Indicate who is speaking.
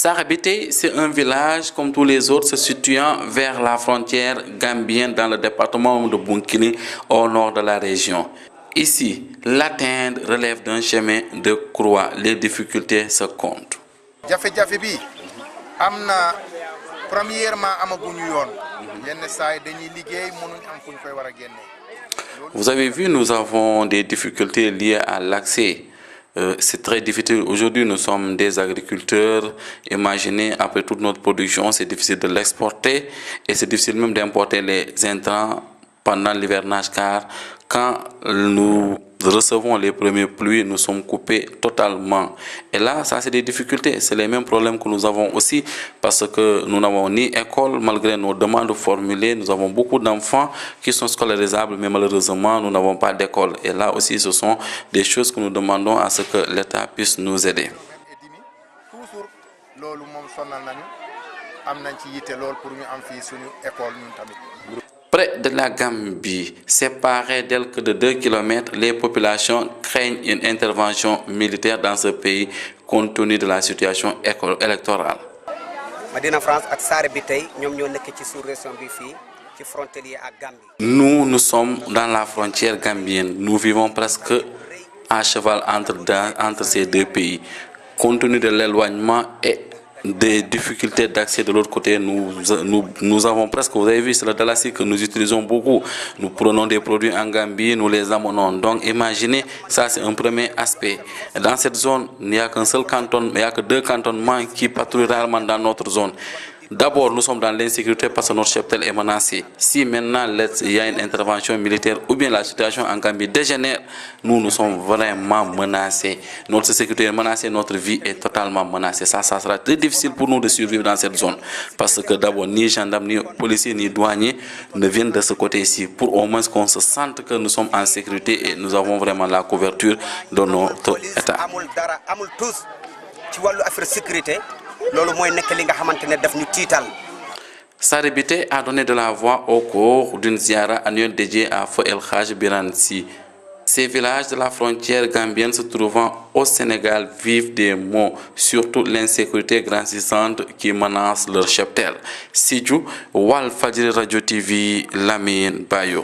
Speaker 1: Sarabité, c'est un village comme tous les autres se situant vers la frontière gambienne dans le département de Bounkiling au nord de la région. Ici, l'atteindre relève d'un chemin de croix. Les difficultés se comptent.
Speaker 2: Jafe-jafe bi amna premièrement amaguñu yoon yenn saay dañuy liggéey mënuñ am fuñ koy wara génné.
Speaker 1: Vous avez vu, nous avons des difficultés liées à l'accès. C'est très difficile. Aujourd'hui, nous sommes des agriculteurs. Imaginez, après toute notre production, c'est difficile de l'exporter et c'est difficile même d'importer les intrants pendant l'hivernage car quand nous recevons les premières pluies, nous sommes coupés totalement. Et là, ça c'est des difficultés. C'est les mêmes problèmes que nous avons aussi parce que nous n'avons ni école malgré nos demandes formulées. Nous avons beaucoup d'enfants qui sont scolarisables, mais malheureusement, nous n'avons pas d'école. Et là aussi, ce sont des choses que nous demandons à ce que l'État puisse nous aider. Près de la Gambie, séparée d'elle que de 2 km, les populations craignent une intervention militaire dans ce pays compte tenu de la situation électorale. Nous sommes dans la frontière gambienne. Nous vivons presque à cheval entre ces deux pays. Compte tenu de l'éloignement et des difficultés d'accès de l'autre côté, nous avons presque, vous avez vu, c'est le dalasi que nous utilisons beaucoup. Nous prenons des produits en Gambie, nous les amenons. Donc imaginez, ça c'est un premier aspect. Dans cette zone, il n'y a qu'un seul canton, il n'y a que 2 cantonnements qui patrouillent réellement dans notre zone. D'abord, nous sommes dans l'insécurité parce que notre cheptel est menacé. Si maintenant il y a une intervention militaire ou bien la situation en Gambie dégénère, nous sommes vraiment menacés. Notre sécurité est menacée, notre vie est totalement menacée. Ça sera très difficile pour nous de survivre dans cette zone. Parce que d'abord, ni gendarmes, ni policiers, ni douaniers ne viennent de ce côté-ci. Pour au moins qu'on se sente que nous sommes en sécurité et nous avons vraiment la couverture de notre État. Sarabité a donné de la voix au cours d'une ziara annuelle dédiée à Feu El Hadj Biransi. Ces villages de la frontière gambienne se trouvant au Sénégal vivent des maux, surtout l'insécurité grandissante qui menace leur cheptel. Sidjou, Walfadjri Radio TV, Lamine Bayo.